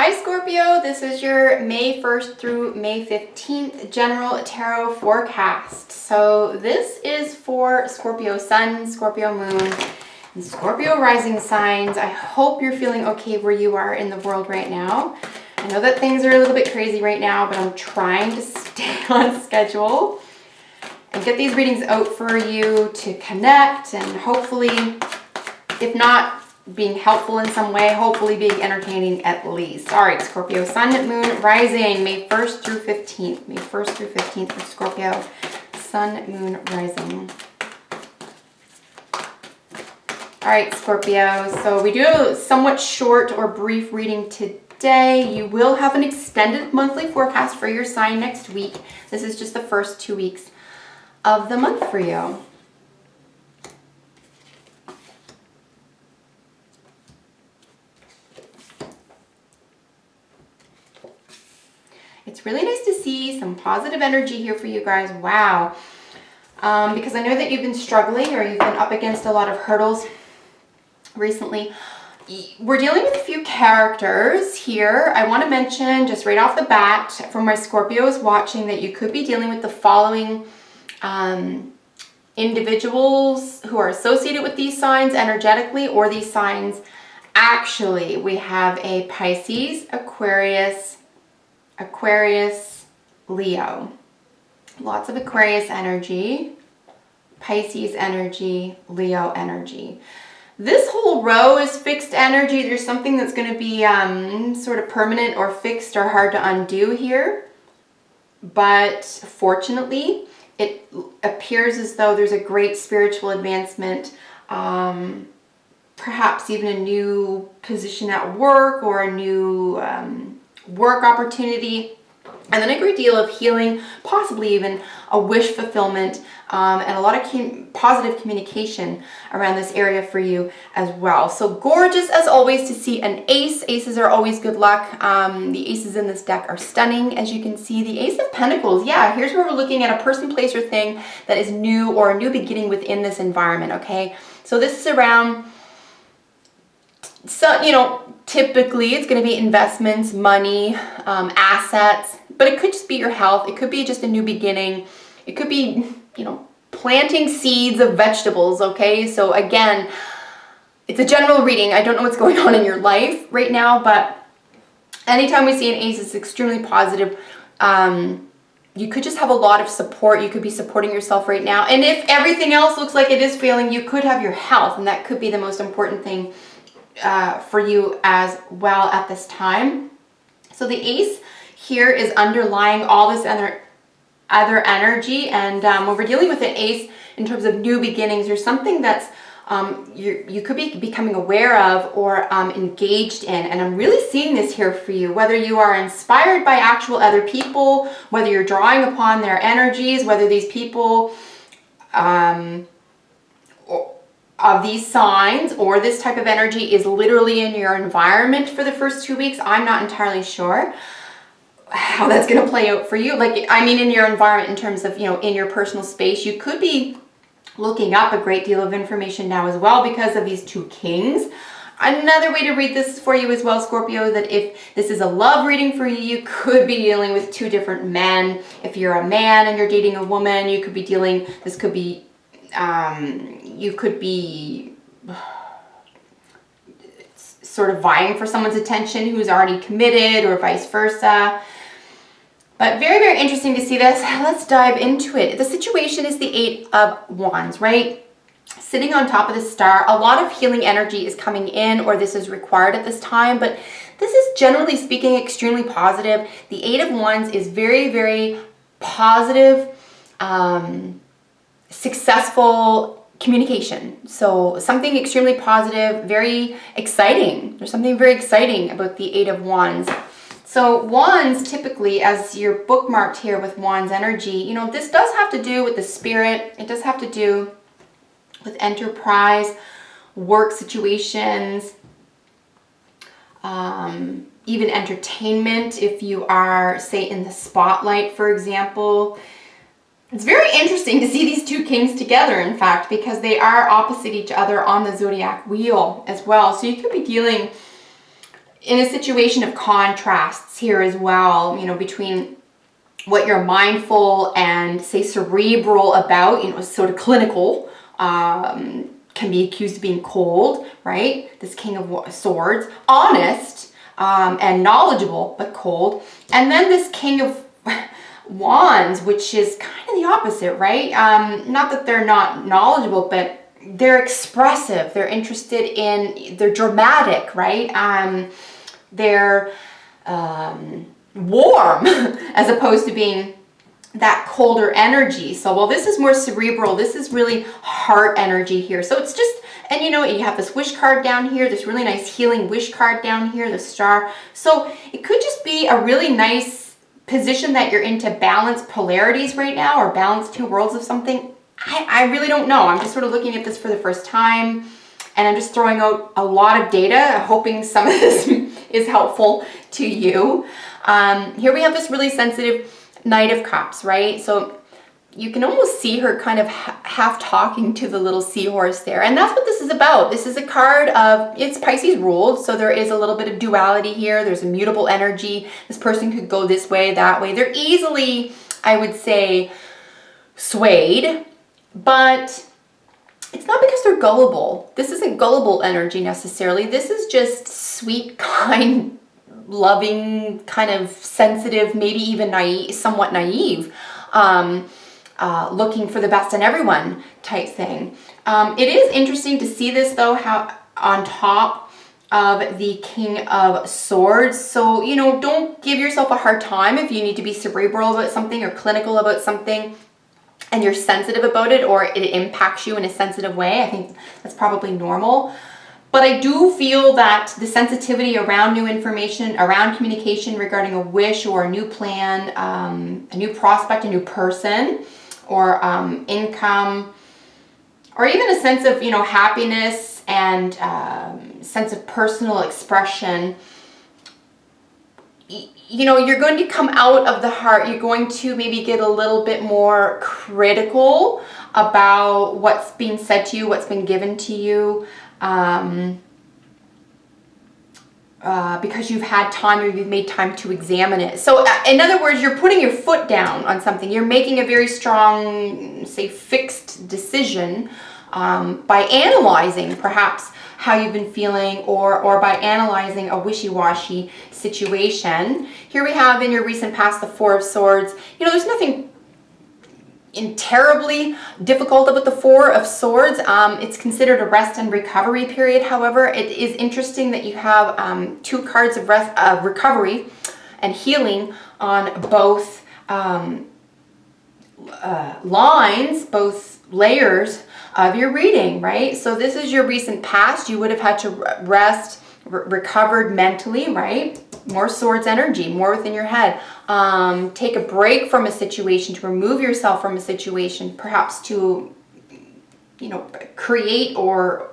Hi Scorpio, this is your May 1st through May 15th general tarot forecast. So this is for Scorpio Sun, Scorpio Moon, and Scorpio rising signs. I hope you're feeling okay where you are in the world right now. I know that things are a little bit crazy right now, but I'm trying to stay on schedule and get these readings out for you to connect and hopefully, if not being helpful in some way, hopefully being entertaining at least. All right, Scorpio, Sun, Moon, Rising, May 1st through 15th. May 1st through 15th for Scorpio, Sun, Moon, Rising. All right, Scorpio, so we do a somewhat short or brief reading today. You will have an extended monthly forecast for your sign next week. This is just the first 2 weeks of the month for you. It's really nice to see some positive energy here for you guys. Wow. Because I know that you've been struggling or you've been up against a lot of hurdles recently. We're dealing with a few characters here. I want to mention just right off the bat for my Scorpios watching that you could be dealing with the following individuals who are associated with these signs energetically or these signs actually. We have a Pisces, Aquarius, Leo. Lots of Aquarius energy, Pisces energy, Leo energy. This whole row is fixed energy. There's something that's going to be sort of permanent or fixed or hard to undo here. But fortunately, it appears as though there's a great spiritual advancement, perhaps even a new position at work or a new work opportunity, and then a great deal of healing, possibly even a wish fulfillment, and a lot of positive communication around this area for you as well. So gorgeous as always to see an ace. Aces are always good luck. The aces in this deck are stunning, as you can see. The Ace of Pentacles, yeah, here's where we're looking at a person, place, or thing that is new or a new beginning within this environment, okay? So this is around, so, you know, typically it's going to be investments, money, assets, but it could just be your health. It could be just a new beginning. It could be, you know, planting seeds of vegetables, okay? So again, it's a general reading. I don't know what's going on in your life right now, but anytime we see an ace, it's extremely positive. You could just have a lot of support. You could be supporting yourself right now. And if everything else looks like it is failing, you could have your health, and that could be the most important thing for you as well at this time. So the ace here is underlying all this other energy, and when we're dealing with an ace in terms of new beginnings, there's something that's you could be becoming aware of or engaged in, and I'm really seeing this here for you, whether you are inspired by actual other people, whether you're drawing upon their energies, whether these people of these signs or this type of energy is literally in your environment for the first 2 weeks. I'm not entirely sure how that's going to play out for you. Like, I mean, in your environment in terms of, you know, in your personal space, you could be looking up a great deal of information now as well because of these two kings. Another way to read this for you as well, Scorpio, that if this is a love reading for you, you could be dealing with two different men. If you're a man and you're dating a woman, you could be dealing, this could be you could be sort of vying for someone's attention who's already committed or vice versa. But very, very interesting to see this. Let's dive into it. The situation is the Eight of Wands, right? Sitting on top of the star. A lot of healing energy is coming in, or this is required at this time, but this is generally speaking extremely positive. The Eight of Wands is very, very positive, successful communication. So something extremely positive, very exciting. There's something very exciting about the Eight of Wands. So Wands typically, as you're bookmarked here with Wands energy, you know, this does have to do with the spirit. It does have to do with enterprise, work situations, even entertainment. If you are, say, in the spotlight, for example. It's very interesting to see these two kings together, in fact, because they are opposite each other on the zodiac wheel as well. So you could be dealing in a situation of contrasts here as well, you know, between what you're mindful and, say, cerebral about, you know, sort of clinical, can be accused of being cold, right? This King of Swords, honest, and knowledgeable, but cold. And then this King of Wands, which is kind of the opposite, right? Not that they're not knowledgeable, but they're expressive, they're interested in, they're dramatic, right? They're warm as opposed to being that colder energy. So while this is more cerebral, this is really heart energy here. So it's just, and you know, you have this wish card down here, this really nice healing wish card down here, the star. So it could just be a really nice position that you're into balanced polarities right now, or balanced two worlds of something. I really don't know. I'm just sort of looking at this for the first time, and I'm just throwing out a lot of data, hoping some of this is helpful to you. Here we have this really sensitive Knight of Cups, right? So you can almost see her kind of half talking to the little seahorse there. And that's what this is about. This is a card of, it's Pisces ruled, so there is a little bit of duality here. There's a mutable energy. This person could go this way, that way. They're easily, I would say, swayed, but it's not because they're gullible. This isn't gullible energy necessarily. This is just sweet, kind, loving, kind of sensitive, maybe even naive, somewhat naive, looking for the best in everyone type thing. It is interesting to see this though, how on top of the King of Swords. So, you know, don't give yourself a hard time if you need to be cerebral about something or clinical about something and you're sensitive about it, or it impacts you in a sensitive way. I think that's probably normal. But I do feel that the sensitivity around new information, around communication regarding a wish or a new plan, a new prospect, a new person, or income, or even a sense of, you know, happiness and sense of personal expression, you know, you're going to come out of the heart. You're going to maybe get a little bit more critical about what's being said to you, what's been given to you. Because you've had time, or you've made time to examine it. So in other words, you're putting your foot down on something. You're making a very strong, say, fixed decision by analyzing perhaps how you've been feeling, or by analyzing a wishy-washy situation. Here we have in your recent past the Four of Swords. You know, there's nothing terribly difficult about the Four of Swords. It's considered a rest and recovery period. However, it is interesting that you have two cards of recovery and healing on both lines, both layers of your reading, right? So this is your recent past. You would have had to rest, recovered mentally, right? More swords energy, more within your head. Take a break from a situation, to remove yourself from a situation, perhaps to, you know, create or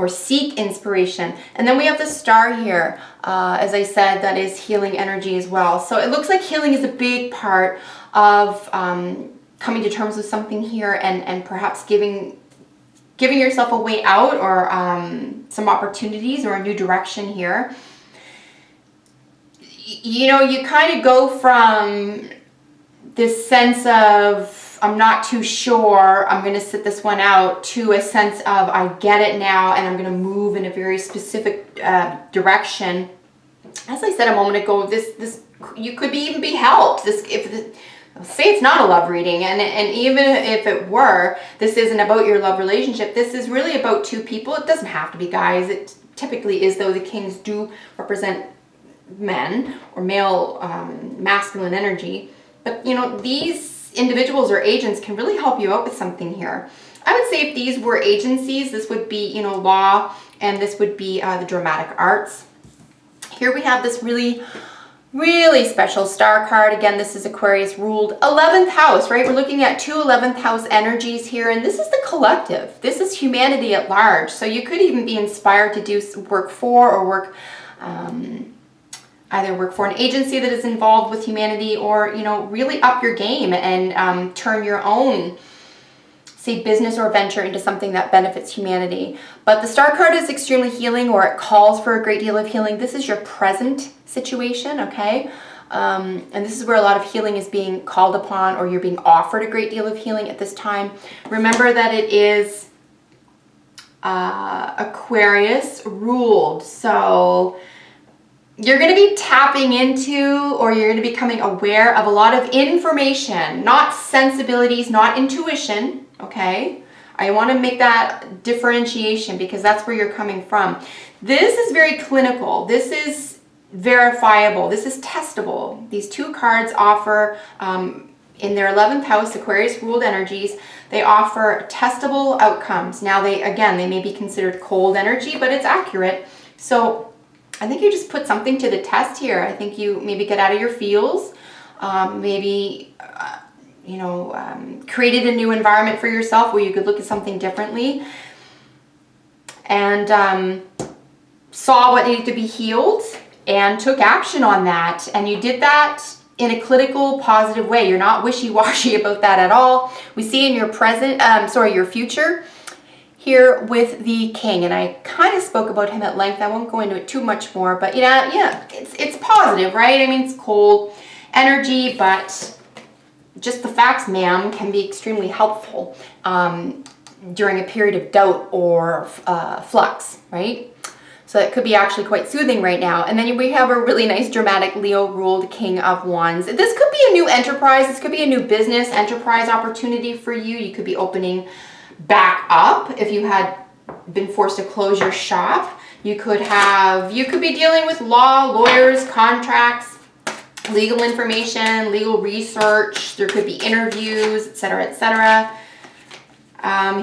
seek inspiration. And then we have the star here, as I said, that is healing energy as well. So it looks like healing is a big part of coming to terms with something here, and perhaps giving yourself a way out, or some opportunities, or a new direction here. You know, you kind of go from this sense of, I'm not too sure, I'm going to sit this one out, to a sense of, I get it now, and I'm going to move in a very specific direction. As I said a moment ago, this you could even be helped. Say it's not a love reading, and even if it were, this isn't about your love relationship. This is really about two people. It doesn't have to be guys. It typically is, though the kings do represent men, or male, masculine energy. But, you know, these individuals or agents can really help you out with something here. I would say if these were agencies, this would be, you know, law, and this would be the dramatic arts. Here we have this really special star card. Again, this is Aquarius ruled 11th house, right? We're looking at two 11th house energies here, and this is the collective. This is humanity at large. So you could even be inspired to do work for, or work, either work for an agency that is involved with humanity, or, you know, really up your game and turn your own say, business or venture into something that benefits humanity. But the Star card is extremely healing, or it calls for a great deal of healing. This is your present situation, okay? And this is where a lot of healing is being called upon, or you're being offered a great deal of healing at this time. Remember that it is Aquarius ruled. So you're going to be tapping into, or you're going to be becoming aware of a lot of information, not sensibilities, not intuition, okay? I want to make that differentiation because that's where you're coming from. This is very clinical. This is verifiable. This is testable. These two cards offer, in their 11th house, Aquarius ruled energies, they offer testable outcomes. Now they may be considered cold energy, but it's accurate. So I think you just put something to the test here. I think you maybe get out of your feels, created a new environment for yourself where you could look at something differently, and saw what needed to be healed and took action on that. And you did that in a clinical, positive way. You're not wishy-washy about that at all. We see in your your future here with the King, and I kind of spoke about him at length. I won't go into it too much more, but yeah, it's positive, right? I mean, it's cold energy, but just the facts, ma'am, can be extremely helpful during a period of doubt or flux, right? So it could be actually quite soothing right now. And then we have a really nice dramatic Leo ruled King of Wands. This could be a new enterprise. This could be a new business enterprise opportunity for you. You could be opening back up if you had been forced to close your shop. You could be dealing with law, lawyers, contracts, legal information, legal research. There could be interviews, etc., etc.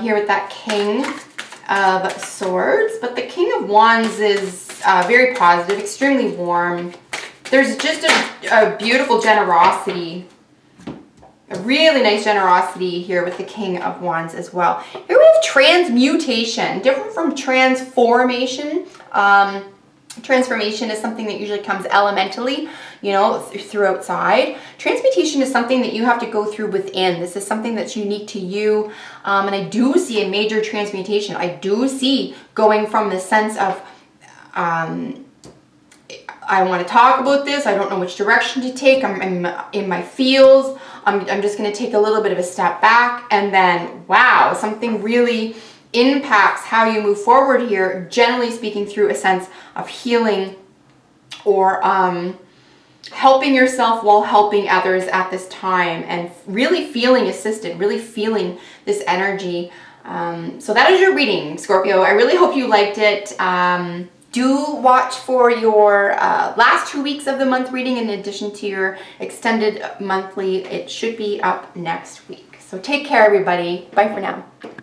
Here with that King of Swords, but the King of Wands is very positive, extremely warm. There's just a beautiful generosity, a really nice generosity here with the King of Wands as well. Here we have transmutation, different from transformation. Transformation is something that usually comes elementally, through outside. Transmutation is something that you have to go through within. This is something that's unique to you. And I do see a major transmutation. I do see going from the sense of, I want to talk about this. I don't know which direction to take. I'm in my feels. I'm just going to take a little bit of a step back, and then, wow, something really impacts how you move forward here, generally speaking, through a sense of healing or helping yourself while helping others at this time, and really feeling assisted, really feeling this energy. So that is your reading, Scorpio. I really hope you liked it. Do watch for your last 2 weeks of the month reading in addition to your extended monthly. It should be up next week. So take care, everybody. Bye for now.